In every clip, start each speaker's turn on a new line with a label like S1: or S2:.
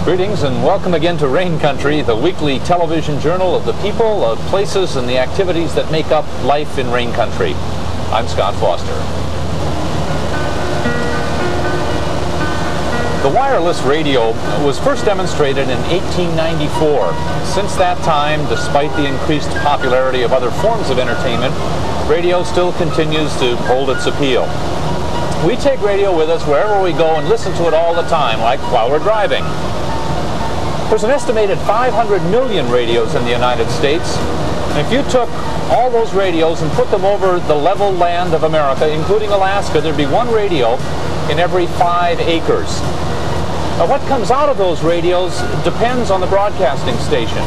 S1: Greetings and welcome again to Rain Country, the weekly television journal of the people, of places, and the activities that make up life in Rain Country. I'm Scott Foster. The wireless radio was first demonstrated in 1894. Since that time, despite the increased popularity of other forms of entertainment, radio still continues to hold its appeal. We take radio with us wherever we go and listen to it all the time, like while we're driving. There's an estimated 500 million radios in the United States. And if you took all those radios and put them over the level land of America, including Alaska, there'd be one radio in every 5 acres. Now, what comes out of those radios depends on the broadcasting station.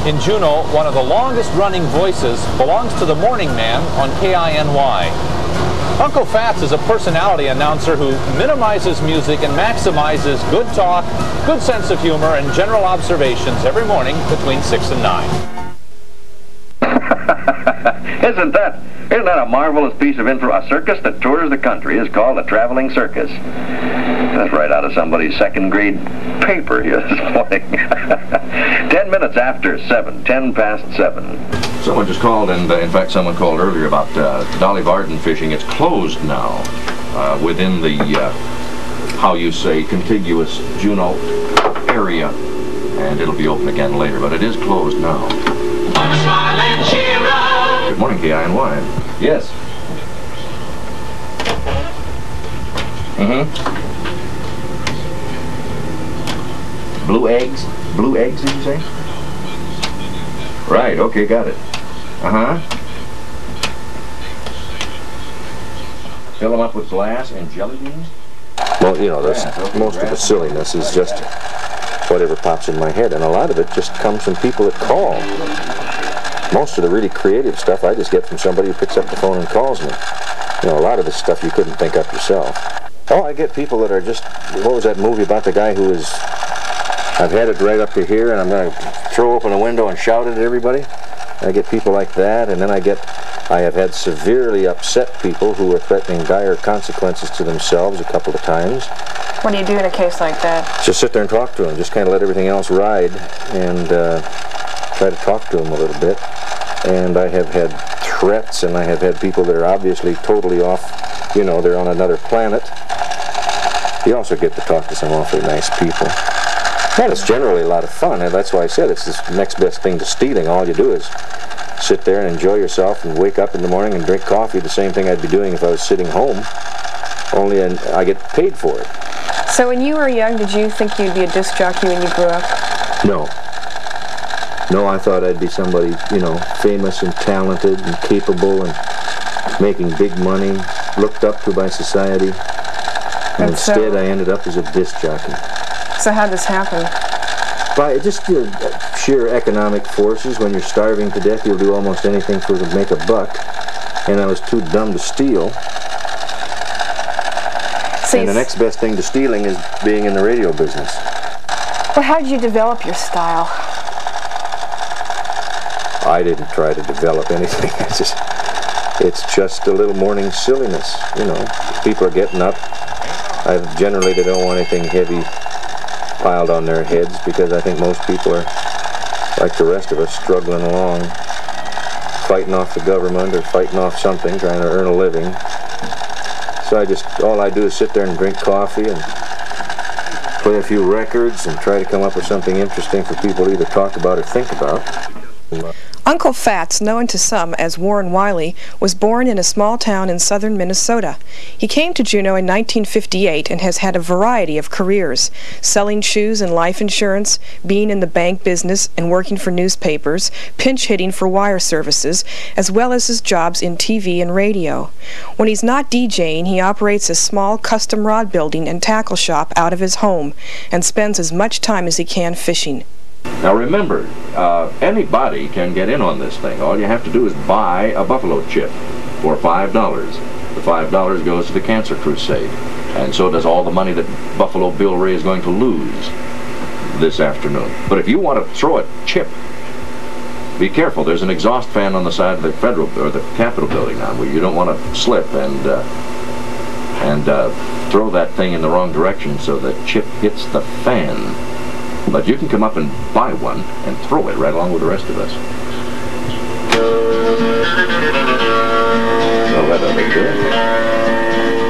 S1: In Juneau, one of the longest-running voices belongs to the Morning Man on KINY. Uncle Fatz is a personality announcer who minimizes music and maximizes good talk, good sense of humor, and general observations every morning between 6 and 9.
S2: Isn't that a marvelous piece of info? A circus that tours the country is called a traveling circus. That's right out of somebody's second grade paper this morning. 10 minutes after 7, 10 past 7.
S3: Someone just called, and in fact someone called earlier about Dolly Varden fishing. It's closed now within the, how you say, contiguous Juneau area, and it'll be open again later, but it is closed now. Good morning, KINY. Yes. Blue eggs? Blue eggs, did you say? Right, okay, got it. Fill them up with glass and jelly beans?
S4: Well, you know, most of the silliness is just whatever pops in my head, and a lot of it just comes from people that call. Most of the really creative stuff I just get from somebody who picks up the phone and calls me. You know, a lot of this stuff you couldn't think up yourself. Oh, I get people that are just, what was that movie about the guy who is, I've had it right up to here and I'm going to throw open a window and shout at everybody? I get people like that, and then I have had severely upset people who are threatening dire consequences to themselves a couple of times.
S5: What do you do in a case like that?
S4: Just sit there and talk to them, just kind of let everything else ride and try to talk to them a little bit. And I have had threats, and I have had people that are obviously totally off, you know, they're on another planet. You also get to talk to some awfully nice people. And it's generally a lot of fun, and that's why I said it's the next best thing to stealing. All you do is sit there and enjoy yourself and wake up in the morning and drink coffee, the same thing I'd be doing if I was sitting home, only I get paid for it.
S5: So when you were young, did you think you'd be a disc jockey when you grew up?
S4: No. No, I thought I'd be somebody, you know, famous and talented and capable and making big money, looked up to by society. And instead I ended up as a disc jockey.
S5: So how'd this happen?
S4: By just sheer economic forces. When you're starving to death, you'll do almost anything to make a buck. And I was too dumb to steal. And the next best thing to stealing is being in the radio business.
S5: Well, how did you develop your style?
S4: I didn't try to develop anything. It's just a little morning silliness, you know. People are getting up. Generally, they don't want anything heavy piled on their heads, because I think most people are, like the rest of us, struggling along, fighting off the government or fighting off something, trying to earn a living. So all I do is sit there and drink coffee and play a few records and try to come up with something interesting for people to either talk about or think about.
S5: Uncle Fatz, known to some as Warren Wiley, was born in a small town in southern Minnesota. He came to Juneau in 1958 and has had a variety of careers, selling shoes and life insurance, being in the bank business and working for newspapers, pinch hitting for wire services, as well as his jobs in TV and radio. When he's not DJing, he operates a small custom rod building and tackle shop out of his home and spends as much time as he can fishing.
S3: Now remember, anybody can get in on this thing. All you have to do is buy a buffalo chip for $5. The $5 goes to the Cancer Crusade, and so does all the money that Buffalo Bill Ray is going to lose this afternoon. But if you want to throw a chip, be careful. There's an exhaust fan on the side of the Federal or the Capitol building now, where you don't want to slip and throw that thing in the wrong direction so the chip hits the fan. But you can come up and buy one and throw it right along with the rest of us. So that doesn't do anything.